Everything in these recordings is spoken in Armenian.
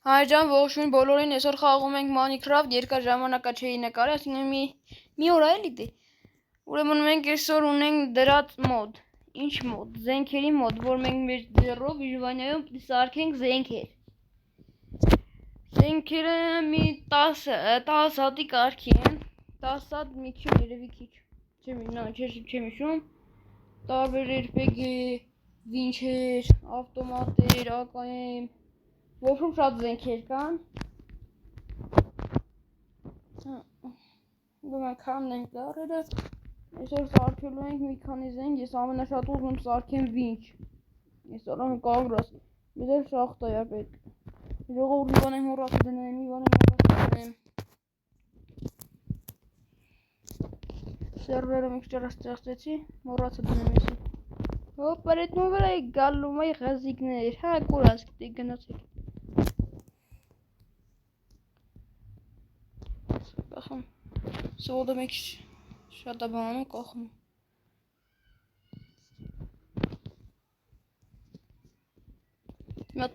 Հայ ջան, ողջույն բոլորին, այսօր խաղում ենք Minecraft, երկար ժամանակա չէի նկարել, այսինքն մի օր է էլի դե։ Ուրեմն մենք այսօր ունենք դրած մոդ, ինչ մոդ, զենքերի մոդ, որ մենք մեր ձեռով Իժվանիայում պիտի սարքենք զենքեր։ Զենքերը մի 10 հատի կարգի են, 10 հատ մի քիչ երևի քիչ, չեմ հիշում, տարբեր RPG, վինչեր, ավտոմատներ, AKM, ոչմ շատ զենքեր կան։ Մենք քամն ենք դարերը, այսօր սարքելու ենք մի քանի զենք, ես ամենաշատ ուզում սարքեմ վինչ։ Այսօր եմ կագրած, մեզ շախտա է պետք։ Ժողովուրդ մի բան եմ հոռացել դնեմ, Սերվերը մի քիչ ստեղծեցի, մոռացա դնեմ էսի։ Հոպ, արետնու վրա է գալու մայ ղազիկներ, հա կուրած գիտեք գնացեք։ Կախում, սովոտը մի քիչ շատ է բանում, կախում։ Մատ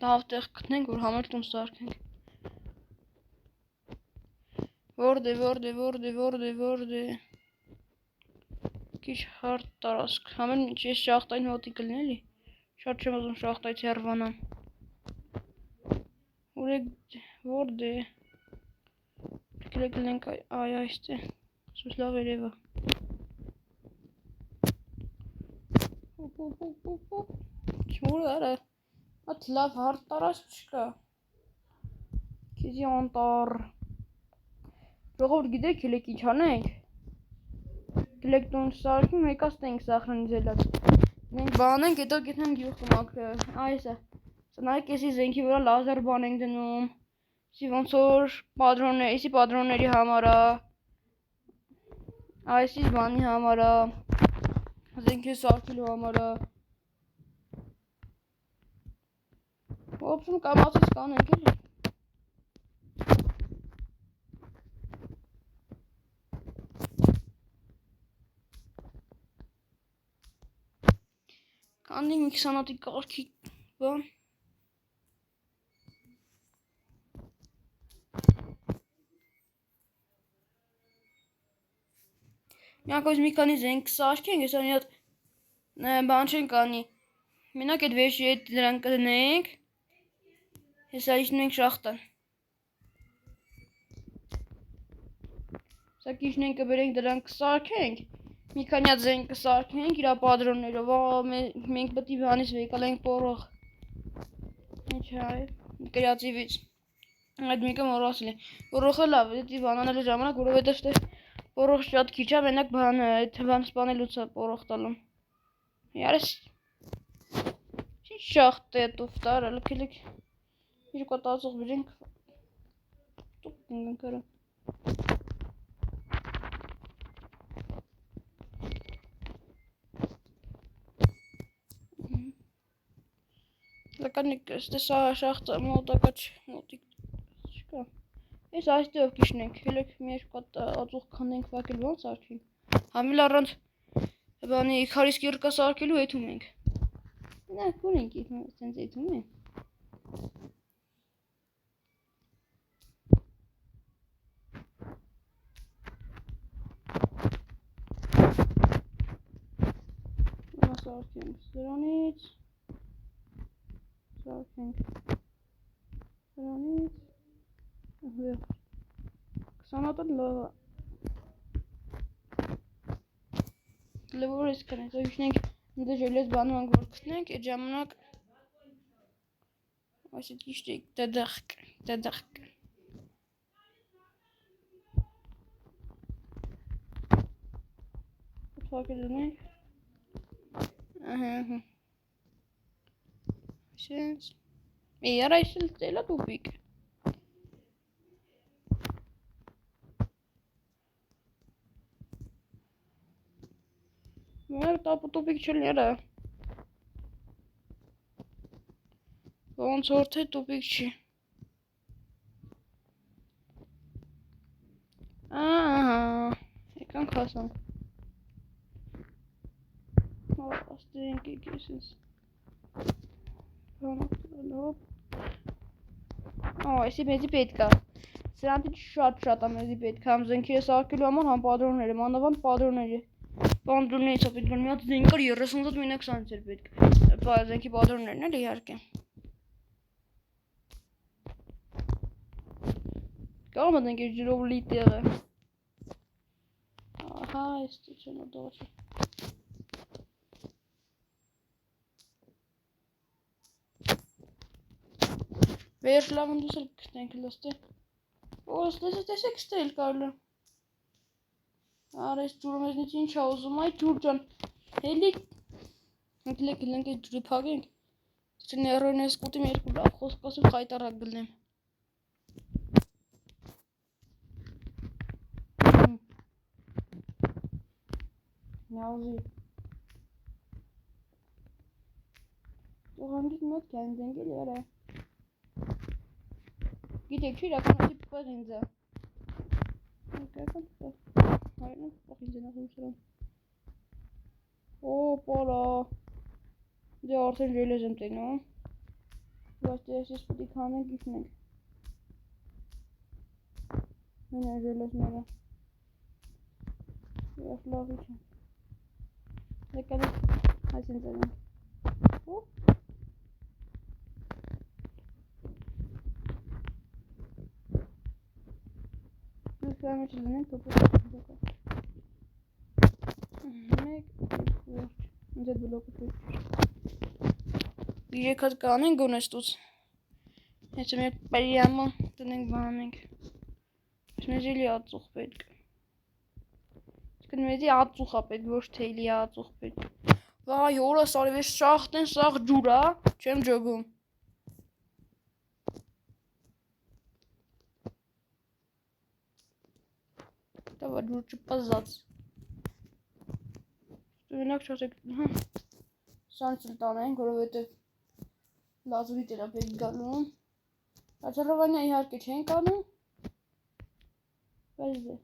դավտեղ գտնենք, որ համերտում սարքենք։ Որդ է։ Քիչ հարթ տարածք, համեն ես շախտային հոտի կլին էլի, շատ չեմ ուզում շախտայից հեռվանամ։ Որդ է։ Կլենք այ այստե, սուս լավ երևա։ Չմուր արա,ատ լավ հարթ տարածք չկա։ Քիզի անտար։ Ժողովուրդ գիտեք ելեք ինչ անենք։ Գլեք տուն սարքին մեկա ստենք սախրանի զելած։ Մենք բանենք, հետո գետնենք գյուղտմակ, այսը։ Սնայք եսի զենքի վրա լազեր բան ենք դնում։ Սի ոնց որ էսի պատրոնների համարա։ Այսի բանի համարա։ Զենքի սարքելու համարա։ Ոպսում կամացից կանենք էլի։ Կանենք մի 20 հատի կարգի բան։ Միակ ոզ մի քանի զենք սարքենք, ես մի հատ բան չենք անի։ Մենակ այդ վերջի հետ դրանք կդնենք։ Հեսա իջնում ենք շախտան։ Սա կիջնենք կբերենք դրանք կսարքենք։ Մի քանի հատ զենք կսարքենք իրա պատրոններով, մենք պետք է բանից վեկալենք պորող։ Ինչ հայ, կրիատիվից։ Այդ մեկը մոռացել է։ Պորողը լավ է, դի բանանելու ժամանակ, որովհետև դե պորող շատ քիչ է, մենակ բանը, այդ բան սպանելուց է պորող տալում։ Յարես։ Ինչ շախտ է տուֆտար, լքելեք։ Իր կոտածող բերենք։ Տուկ կնգանք արա։ Լականիկ ստե սա շախտը մոտակաչ չկա։ Ես այստեղ կիջնենք, հելեք մի երկու հատ ածուխ քանդենք վակել բան սարքենք։ Համիլ առանց բանի քարիս կիրկա սարքելու եթում ենք։ Նա կունենք սենց եթում է։ Սարքենք սրանից։ Սարքենք սրանից։ 20 հատը լավ է։ Լավոր ես կնենք, հետո իջնենք դե ժելեզ բանում ենք, որ գտնենք, այդ ժամանակ այսիդ իջտեք դդղկ։ Թակել դնենք։ Ահա։ Շենց։ Երա իսել տելա տուպիկ։ Մեր տապուտուպիկ չել երա։ Ոնց որ թե տուպիկ չի։ Ահա, եկանք հասան։ Աստենք եք եսենց։ Հոպ։ այսի մեզի պետք է։ Սրանից շատ է մեզի պետք է համ զենքերը սարքելու համար, համ պատրոնները, մանավանդ պատրոնները։ Պատրոններից է պետք է մի հատ զենքեր 38 մինակ 20 էր պետք։ Զենքի պատրոններն էլ իհարկե։ Կարող եմ դենք ջրով լի տեղը։ Ահա, այստեղ չեն դոչի։ Վերջ լավն դուս էլ կստենք լստե։ Ոս տեսեք ստել կարլը։ Արես ջուրը մեզնից ինչ ա ուզում, այ ջուր ջան։ Հելի գլենք է ջուրի փակենք։ Չներոն ես կուտիմ երկու լավ խոսք ասում խայտարակ գլնեմ։ Նյազի։ Տողանդից մոտ կան զենգել երը։ Գիտեք չի իրականացի պղ ինձ է։ Եկական պղ։ Հայրն պղ ինձ է նախում սրան։ Օպալա։ Դե արդեն ժելեզ եմ տենում։ Բայց ես պետք է հանենք իջնենք։ Մեն է ժելեզները։ Ես լավ իջեմ։ Դեկալի այս ինձ եմ։ Օ։ ଆମେ children to make the block Bir kat kanın gonestus. Hecem bayama tınen banning. Şimdi jeli at sohbet. Çıkın mezi at sohbet boş teyli at sohbet. Vay yola sarı ve şahten sağ cura. Çem jogum. Давай, лучше позац. Студенок сейчас Սանցլտանային, որովհետև լազուրի տերապետ գալում։ Աչարովանյա իհարկե չենք անում, բայց դե։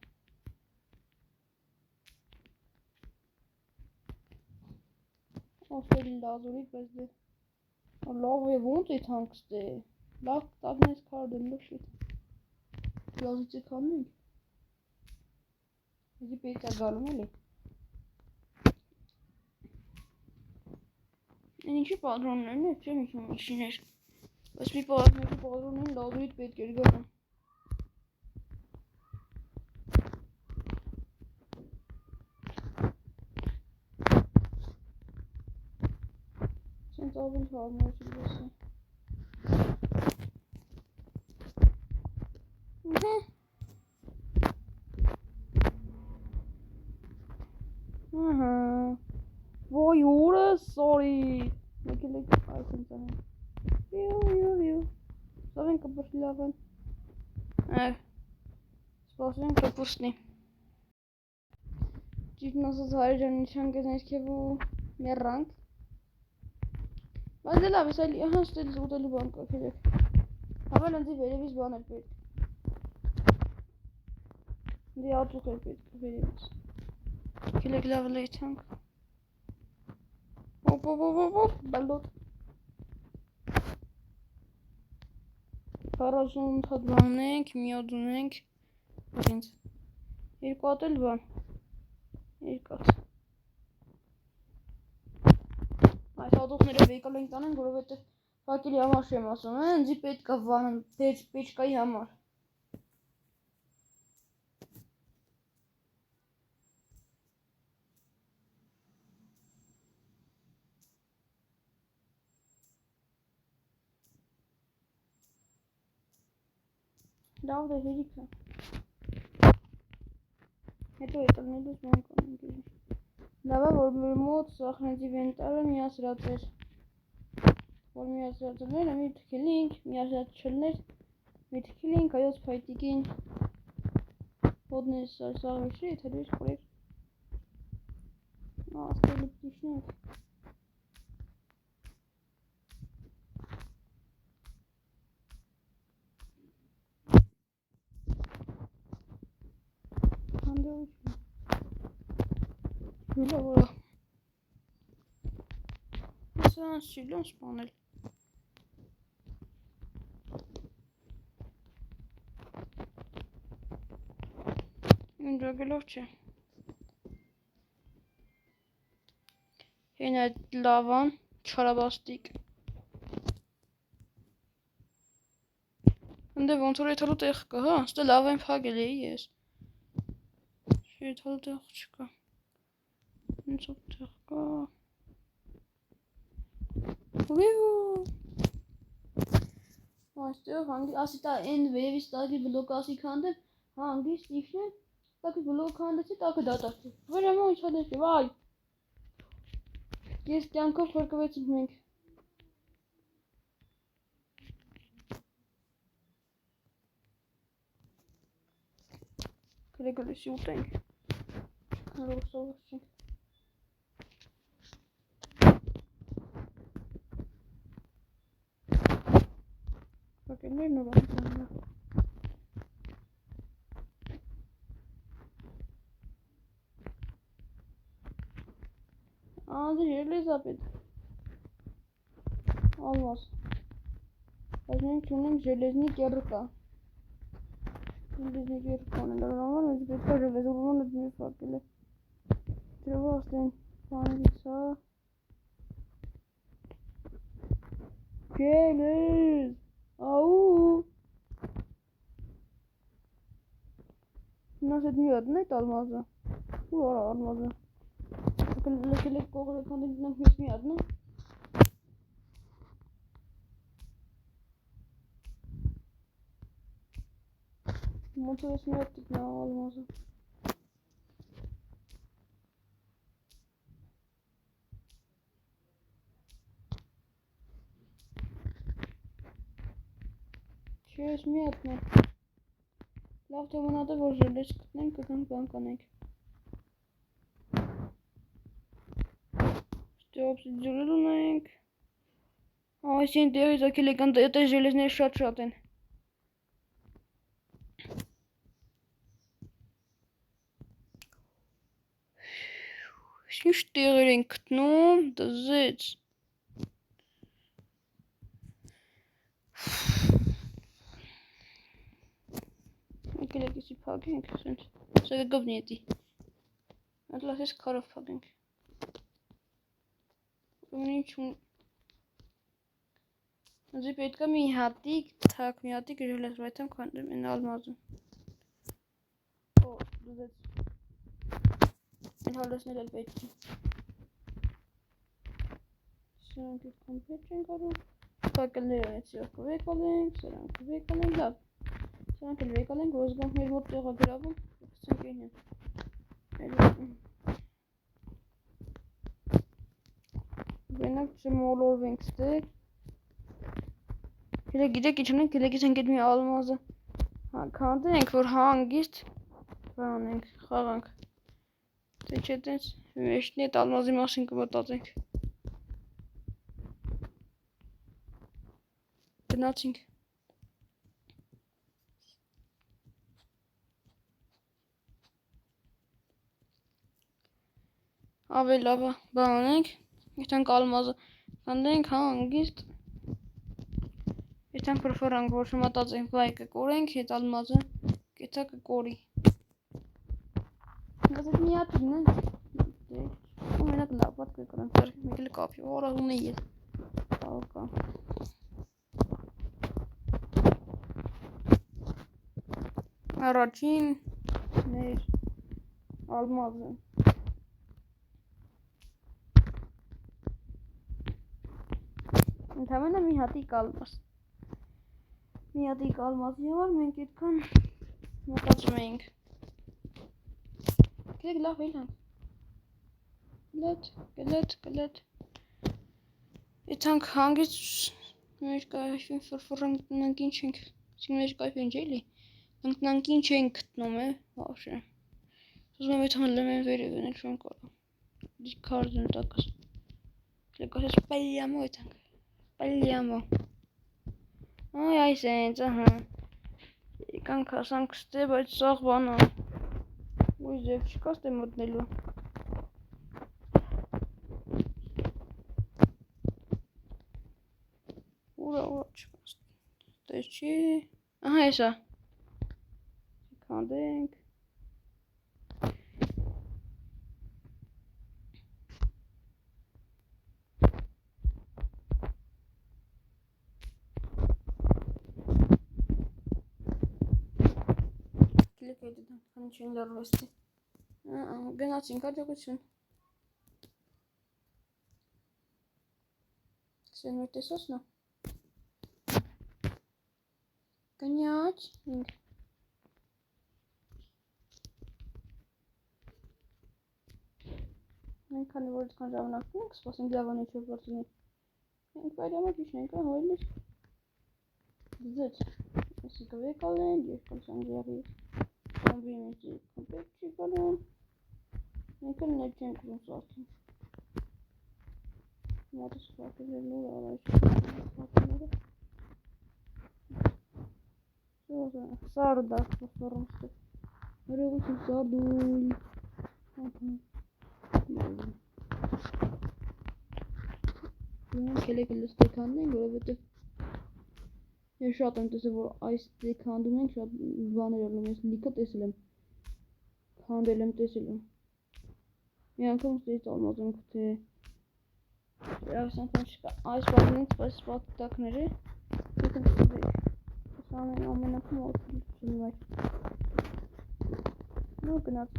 Ոստելի լազուրի, բայց դե։ Լավ է ոնց է թանքստ է, լավ տագնես կարդեմ լոշիտ։ Լազիցի կաննենք։ Եզի պետք է գալում էլի։ Ինչի պատրոններն է, չեմ իջնում իշիներ։ Բայց մի պատրոնին լազուրիտ պետք էր գալում։ Սենց ավելի հարմարություն լսի։ Vay orası sorry. Bakın ayısın sana. Yo. Savin kapışlavan. Spasın kapışni. Cip nasıl harcanın nişan gezmiş ki bu ne rank? Bazılar mesela aha steli zodeli banka kelek. Haber önce böyle biz bana pek. Diye atlık pek veriyoruz. Kelek level tank. Hop, balot. Karasın tadvanենք, միոդունենք, ինձ։ Երկու հատ էլ բան։ Երկու հատ։ Այս հատուկները վեկալ ենք տանենք, որովհետև փակելի համար չեմ ասում, ինձի պետք է վանան պեչկայի համար։ Լավ դե հերիք է։ Հետո եկալնելուց բան կանենք էլի։ Լավ է, որ մեր մոտ սախնեցի վենտարը միասրած էր։ Որ միասրածները մի թքելինք, միասրած չլներ, մի թքելինք, այոց փայտիկին հոդնես սաղ վիշրի, թերվիշ խորեր։ Աստելի պտիշնենք։ Լավա։ Սան սիլոն սպանել։ Ջոգելով չէ։ Հեն այդ լավան, չարաբաստիկ։ Ընդ ոնց որ եթալու տեղ կա, հա, ստե լավ եմ փակել էի ես։ Չէ, եթալու տեղ չկա։ Ոնց որ տեղ կա։ Վիու։ Այստեղ հանգի, ասի տա այն վեևից տակի բլոկ ասի քանդեմ, հանգիստ իքնեմ, տակի բլոկ քանդեցի, տակը դատացի։ Վերամա ինչ հադես է, վայ։ Ես կյանքով փրկվեցինք մենք։ Գրեգորիսի ուտենք։ Չքնարով սովորս չենք։ Կակերներ նոր անցաննա։ Անդր Елիզաբետ։ Almaz. Բայց մենք ունենք ժելեզնի կեռկա։ Ժելեզնի կեռկան էլ առաման, մեզ պետք է ժելեզորանը դմի ֆակել է։ Treba աստեն բանից, հա։ Ժելեզ, աու։ Նաս էդ մի ադն այդ ալմազը։ Ուր արա ալմազը։ Լեկել եք կողր եք հանդենք նանք մեզ մի ադն է։ Ոնց որ ես մի հատ տիկն ալմազը։ Չէ, ես մի հատն է։ Լավ թե մնա որ ժելեզ գտնենք, կգանք բան կանենք։ Ստե օբսիդիոնել ունենք։ Այսին տեղից ակել եկան դե ժելեզները շատ են։ Ինչ տեղեր են գտնում, դզեց։ Եկել եք իսի փակենք, սենց, սա գովնի էտի։ Այդ լավ ես քարով փակենք։ Ինչ Ձի պետք է մի հատիկ, թակ մի հատիկ ժելեզ վայթեմ քանդեմ են ալմազը։ Օ, դզեց։ Են հալեսնել էլ պետք է։ Սրանք ետքան պետք են կարում։ Փակելները էցիով կվեկալենք, սրանք կվեկալենք, լավ։ Սրանք էլ վեկալենք, որ զգանք մեր մոտ տեղը գրավում, պսենք էնեն։ Բենակ չմոլորվենք ստեկ։ Գիտեք ինչ ունենք, գիտեք ենք էդ մի ալմազը քանդենք, որ հանգիստ բանենք, խաղանք։ Թե չէ տենց մեջնի էդ ալմազի մասին կմտածենք։ Գնացինք։ Ավելի լավ բան անենք, ետանք ալմազը քանդենք հանգիստ։ Ետանք պրոֆորանք, որ չմտածենք, վայ կկորենք, հետ ալմազը կետա կկորի։ Բայց էդ մի հատիկն է։ Ու մենակ լավ բատ կկրանք, ձերք մեկ էլ կապի, որաղում է ես։ Ալկա։ Առաջին մեր ալմազը։ Ընդամենը մի հատիկ ալմազ։ Մի հատիկ ալմազի համար մենք այդքան մտածում էինք։ Գիտեք լավ էլանք։ Գլետ։ Եթանք հանգիստ մեր կայֆին ֆրֆռանք տնանք ինչ ենք։ Սին մեր կայֆին ջելի։ Տնանք ինչ ենք գտնում է, վավշե։ Ուզում եմ եթան լեմեն վերև են չեմ կարա։ Դիքարդն տակս։ Լեկասես պայլյամո եթանք։ Պայլյամո։ Այ այս ենք, ահա։ Եկանք հասանք ստե, բայց սաղ բանա։ Ոյ ձև չկա ստե մտնելու։ Ուրա չկա ստե չի։ Ահա եսա։ Քանդենք։ գետի դան, քանի չեն լրվեստի։ Գնացինք հաջողություն։ Սեն մեր տեսոսնա։ Գնացինք։ Մենք քանի որ այդքան ժամանակում ենք, սպասենք լավանի չէ գործունի։ Մենք բայրամը ճիշտ ենք, հոյլից։ Ձեծ, եսի կվեկալ են, երկալ սանգերի։ Կամբի մեջի կմպետ չի գալում։ Մենք էլ ներ չենք ուզում սարքին։ Մոտս սպակել նոր արայշ սպակները։ Սարը դարդ սարմստը։ Հրողություն սարդույլ։ Մենք ելեք լստեքանն ենք, որովհետև ես շատ եմ տեսել, որ այս տեքանդում ենք շատ բաներ ալում, ես լիքը տեսել եմ, քանդել եմ, տեսել եմ։ Մի անգամ ստեից ալմազ եմ կթե, այս անգամ չկա, այս բանին ենք սպատակները, եկում ստվեք, ես ամեն անգամ ալսիլում այդ, նո գնաց,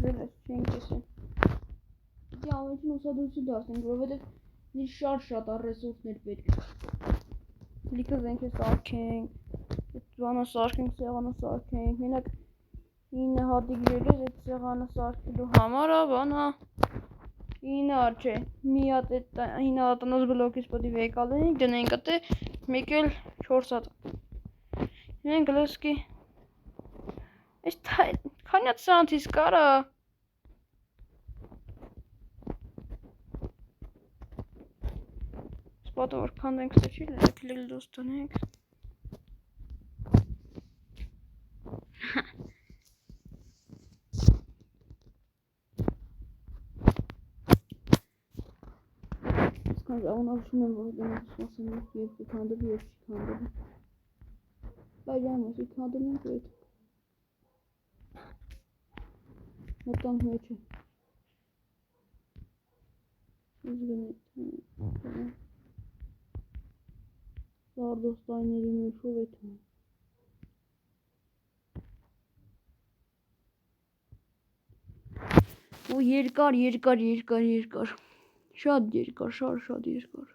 ժել ես չենք տեսել, դի ամենքին ուսադրություն դասենք, որովհետև դի շատ առեսուրսներ պետք, լիքը զենք է սարքենք, բանը սարքենք, սեղանը սարքենք, մենակ 9 հատիկ ժել ես այդ սեղանը սարքելու համար, բանա 9 հատ չէ, մի հատ այդ 9 հատանոց բլոկից պոտի վեկալենք, դնենք ատե, մեկ էլ 4 հատ, մենք լսկի, այս քանյատ սանթիս կարա, սպատը որ քանդենք ստե չի լել դոս տնենք, Ժամանակում եմ, որ դրանից սպասեմ երբ կքանդվի, երբ չի քանդվի։ Բայրամ ես, քանդել ենք այդ։ Մտամ հեչը։ Սարդոստայների մեշով էդ է։ Ու երկար։ Շատ երկար, շատ երկար։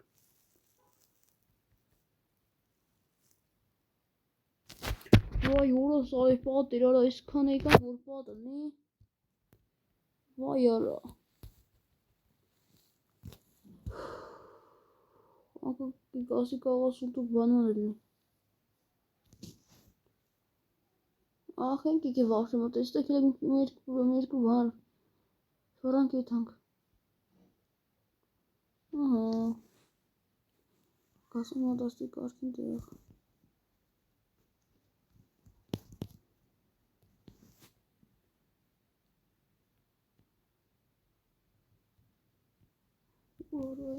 Վայ հորս այ պատեր արա, այսքան եկան որ պատը լի։ Վայ արա։ Անկա գասի կաղասուտու բանան էլի։ Ախենք եկե վախշեմ, տեստեք էլ երկու բան։ Ֆրանք եթանք։ Ահա։ Գասում ադաստի կարգին տեղ։ Որը։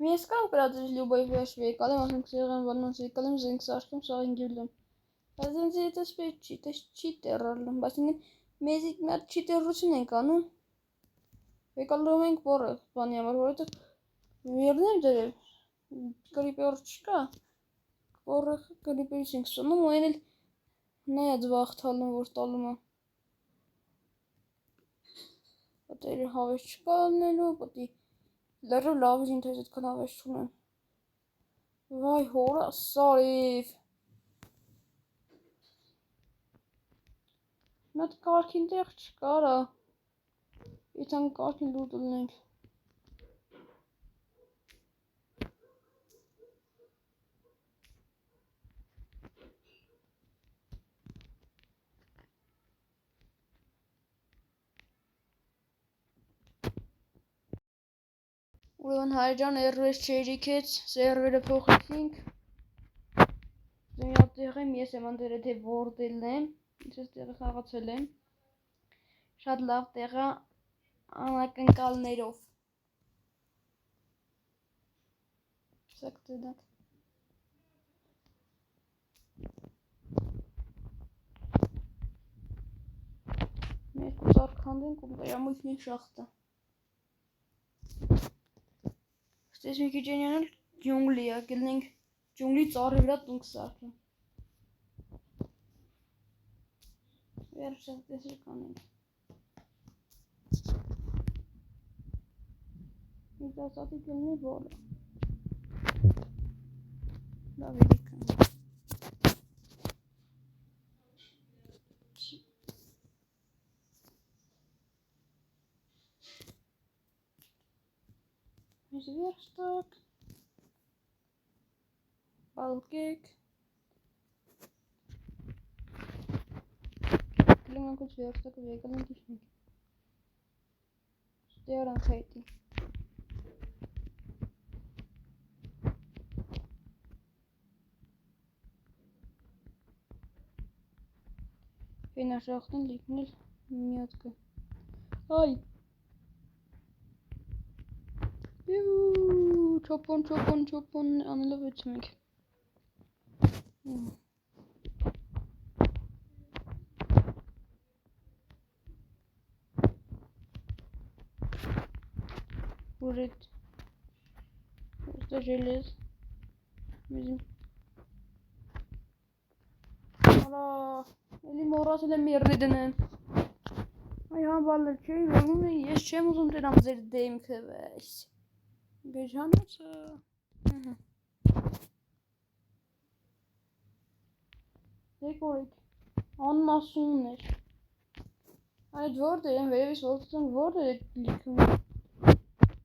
Ես կամ կրածես լյուբոյ վեշ վեկալեմ, ասենք սեղան վանանց վեկալեմ, զենք սարքեմ, սաղին գյուլեմ։ Բայց ինձ հետս պետք չի, տես չի տերալում, բայց ինգեն մեզիկ մի հատ չի տերություն ենք անում։ Վեկալում ենք բորը, բանի համար, որովհետև վերնեմ դերև, գրիպեր չկա, բորը գրիպերից ենք սոնում, ու այն էլ նայած վաղթալում, որ տալում է։ Պատերը հավես չկա ալնելու, պատի լրև լավիզին թեզ էտքան հավես չունեմ։ Վայ հորա սարիվ։ Մատ կարգին տեղ չկարա։ Իթան կարգին լուտ ըլնենք։ Ուրևն հայջան RS չերիքեց, սերվերը փոխեցինք։ Ձմյա տեղ եմ, ես եմ անդերը թե որդելն եմ, ինչ ես տեղը խաղացել եմ։ Շատ լավ տեղը անակնկալներով։ Սակ տնակ։ քանդենք ու վերամույթն շախտը։ Ստես մի քիչ ենալ ջունգլի է, գտնենք ջունգլի ծառի վրա տունք սարքենք։ Վերջը տեսել կանենք։ Ինտասատի կլնի որը։ Լավ էլի կանենք։ Mēs vērstāk. Balkek. Klingan kuch vērstāk veikalin kishnik. Stēran kaiti. Fena şaxtın liknil miyatkı. Ay. Çopon anılı geçmek. Buraya желез. Bizim Ала, eli morasıyla merdedenen. Ay ha vallahi şey bunu yaşam uzun dönem zerdeyim kıvış. Bejanası. Dekorik. Anmasınlar. Hani dörde en veris olsun dörde likum.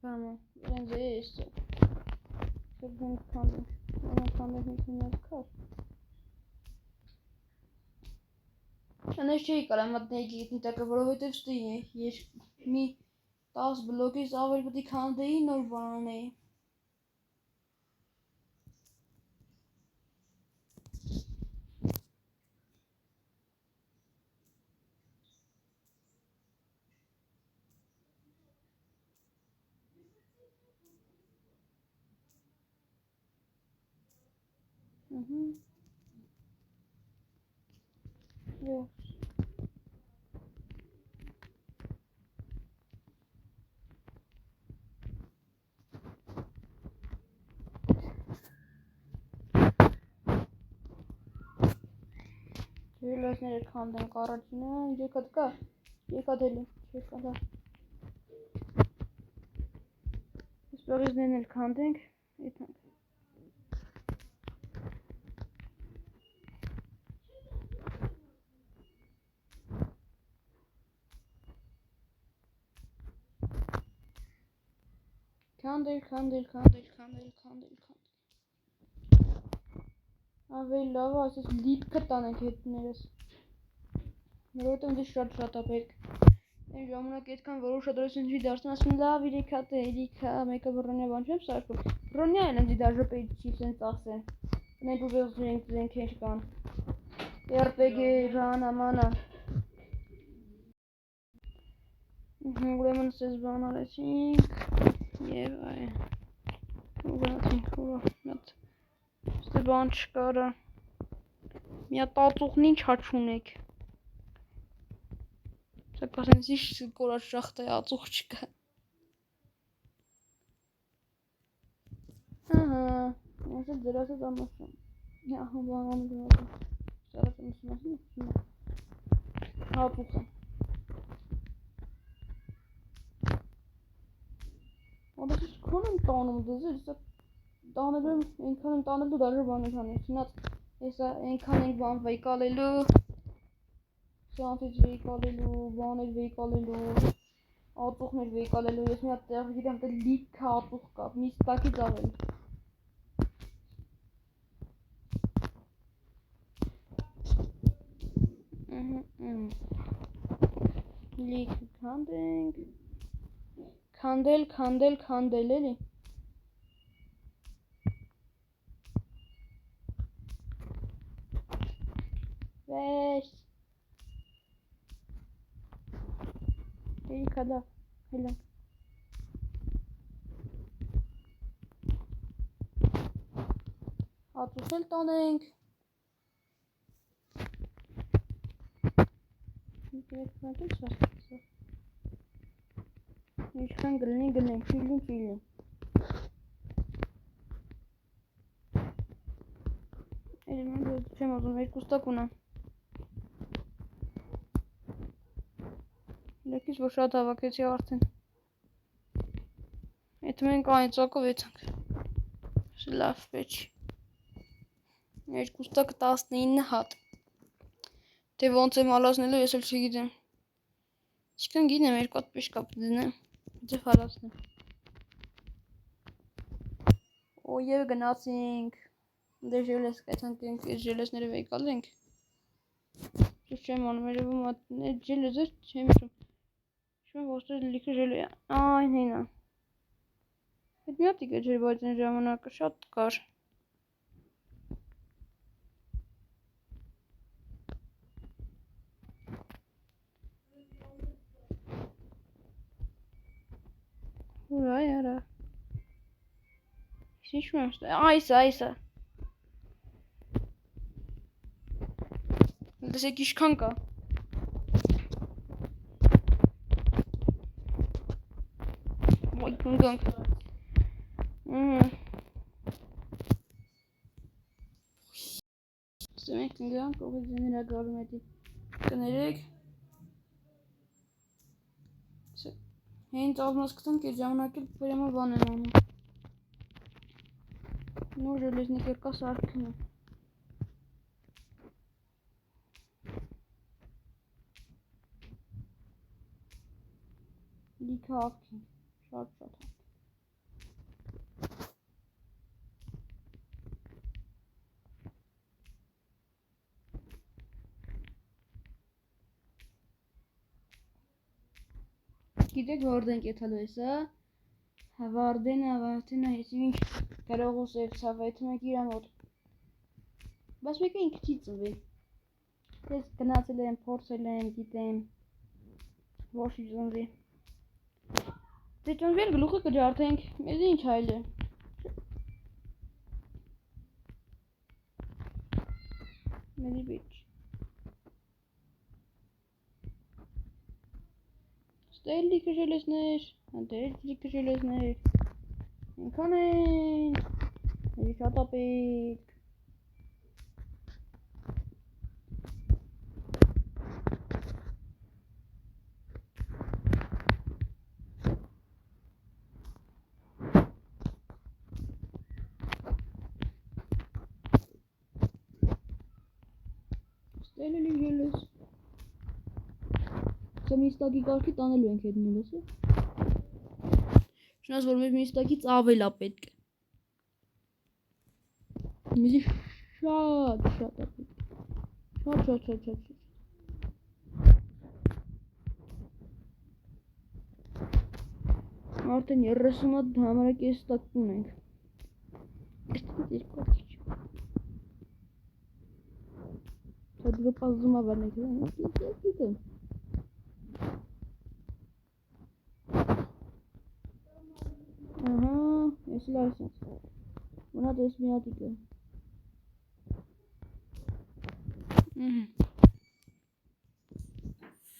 Tamam. Ben de işte. Şuradan kandım. Ona kandım hükümler kar. Ana şey karamat ne gittin tekrar որովհետև ստի ես մի 10 բլոկից ավել պետք է քանդեի նոր բաներ։ Yes. Железները քանդենք առաջինը, եկա դկա, եկա դելի, եկա դա։ Իսպերիզներն էլ քանդենք, ետնենք։ Քանդել։ Ավելի լավ է, ասես լիքը տանենք հետներս։ Որովհետև ինձ շատ է պետք։ Այն ժամանակ այդքան որոշ ադրեսին չի դարձան, ասում լավ իրիքա թե իրիքա, մեկը բռոնյա բան չեմ սարքում։ Բռոնյա էլ ինձ դաժե պետք չի սենց ասեն։ Նենք ուժեղ զենք են կան։ RPG բան ամանա։ Ուրեմն սես բան արեցինք եւ այն։ Ուղղացինք ուղղած։ Ստե բան չկարա։ Մի հատ ածուխն ինչ հաչունեք։ Սակայն ինչ կորած շախտա ածուխ չկա։ Ահա, ասա դրասը դամասում։ Ահա բանան դրասը։ Սարացը մուսմասին է։ Հապուխը։ Ադես քոն եմ տանում դզել, սա տանելու եմ, այնքան եմ տանելու դաժե բան եմ տանել։ Չնայած Հեսա այնքան ենք բան վեյկալելու, սանտից վեյկալելու, բաներ վեյկալելու, ածուխներ վեյկալելու, ես մի հատ տեղ գիտեմ, թե լիքը ածուխ կա, մի ստակից ավել։ Լիքը քանդենք, էլի։ Վեշ Էի կադա հելան Ածուխ էլ տանենք Ինչքան գլնի, ֆիլմ։ Չեմ ուզում, երկու ստակ ունեմ։ Լեկից, որ շատ հավաքեցի արդեն։ Այդ մենք այն ծակով եթանք։ Լավ պեչ։ Երկու ստակը 19 հատ։ Թե ոնց եմ հալասնելու, ես էլ չգիտեմ։ Ինչքան գինեմ, երկու հատ պեչ կապ դնեմ։ Ձև հալասնեմ։ Օ, և գնացինք։ Դե ժելես կայցանք ենք, ես ժելեսները վեկալ ենք։ Չեմ անում, երևում այդ ժելեզը չեմ շում։ Շում ոստր լիքը ժելե, այն հինա։ Այդ միատիկը ջեր, բայց այն ժամանակը շատ կար։ Ուրա, яра։ Ինչ եմ ստա, այսը։ Դեսեք իշքան կա։ Ոյ, կնգանք։ Ստեմենք կնգանք, ողի ձեներա գարում էտի կներեք։ Հեն ծալմաս կտանք է ժամանակ էլ պրեմա բան եմ անում։ Նոր ժելեզնիկ երկա սարքն է։ Լիքը հավքին, շատ հավքին։ Գիտեք վարդեն կետալու եսա, վարդենը հեսիվ ինչ գրողուս և սավայթում եք իրա մոտ։ Բայց մեկը ինքը չի ծնվի։ Ես գնացել եմ, փորձել եմ, գիտեմ, ոչ չի ծնվի։ Դե ծնվել գլուխը կջարդենք, մեզ ինչ հայլ է։ Մեզի բիչ։ Ստել լիքը ժելեսներ, հանդեր լիքը ժելեսներ, ինքան են, մեզի շատ ապետք։ Ստել էլի ժելես։ Սա միստակի կարգի տանելու ենք հետ նելես է։ Շնաս, որ մեր միստակից ավել ապետք է։ Մեզի շատ ապետք։ Շատ։ Արդեն 30 հատ համարակ ես ստակ ունենք։ Էստից երկու հատ քիչ։ Դա դուրը պազում ավարնեք, գիտեմ։ Ահա, ես էլ այսպես։ Ունա դես մի հատիկ է։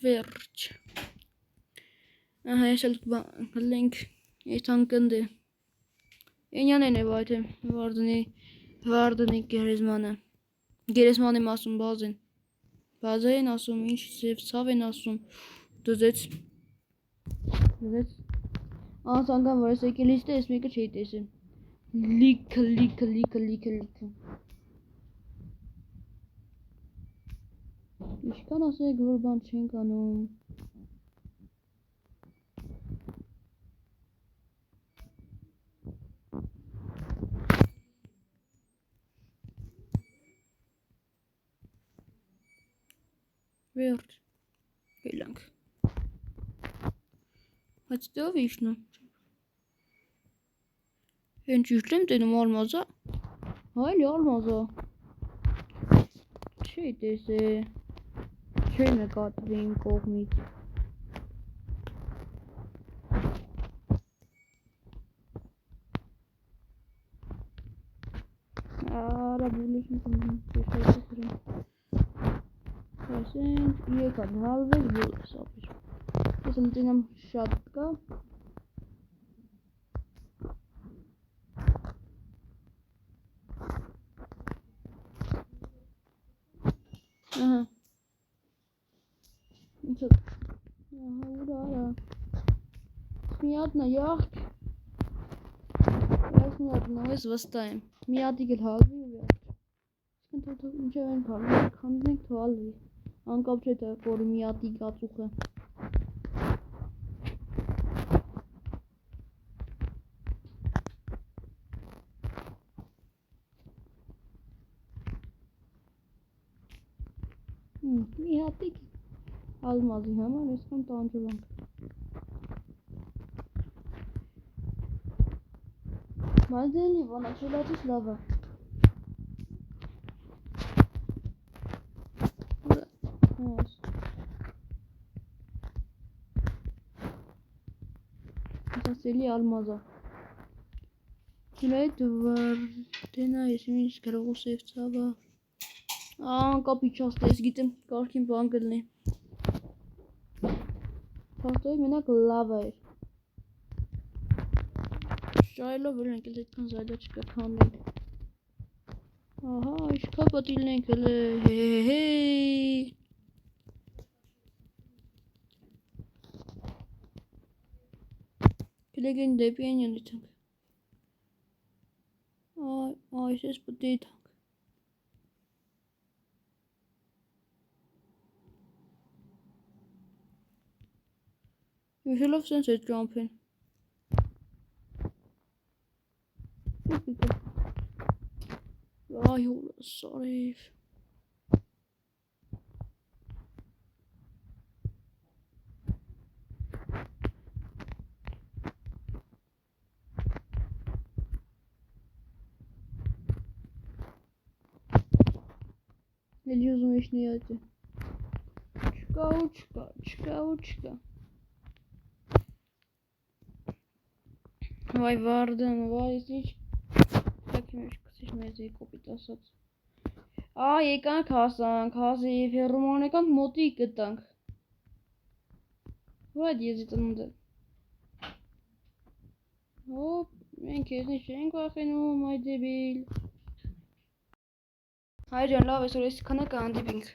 Վերջ։ Ահա, ես էլ հլենք եթան կնդե։ Ենյան են է բայդ եմ, վարդնի գերեսման եմ ասում բազեն։ Բազա են ասում, ինչ սև սավ են ասում, դզեց։ Անցանգան, որ ես եկել իստե, ես մեկը չէի տեսեմ։ Լիքը։ Իշքան ասեք, որ բան չենք անում։ Վերջ, գելանք։ Բայց դով իշնում։ Են ճիշտ եմ տենում ալմազա։ Հայլի ալմազա։ Չի տեսե։ Չի նկատվի իմ կողմից։ Արա բուլիշն կնգում, Այսինք եկան հալվեց բոլորը սապիր։ Ես ընտինեմ շատ կա։ Ահա։ Ինչ է։ Ահա ուրա։ Մի հատ նա յախք։ Ես մի հատ նույնս վստահ եմ։ Մի հատիկ էլ հալվի ու վերջ։ Իսկ ինչ են քանում, քանենք թալվի։ Անկապ չէ թե որ մի հատիկ ածուխը։ Մի հատիկ ալմազի համար այսքան տանջուլանք։ Մալդենի վանա չելացից լավա։ Այս։ Ասելի ալմազա։ Դրայ դվար դենա ես ինչ գրողու սև ցավա։ Անկապ իջաստես գիտեմ կարքին բան կլնի։ Փաստորեն մենակ լավա էր։ Շայլով էլ ենք այդքան զայլա չկա քանդենք։ Ահա, իշքա պատիլն ենք հələ հեհեհեյ։ Կլեգեն դեպի են յանդիթանք։ Այս ես պտի թանք։ Յուշելով սենց է ճամփեն։ Ay sorry. Ele usa um esniate. Чка. Vay vardım, vay hiç. Bakayım şu kısış mezeyi kopyasat. Եկանք հասանք, հազի ֆերմոնական մոտի գտանք։ Ոդ եզի տնունդը։ Հոպ, մենք եզնի չենք վախենում, այ դեբիլ։ Հայրյան լավ, այսօր ես քանակ հանդիպինք։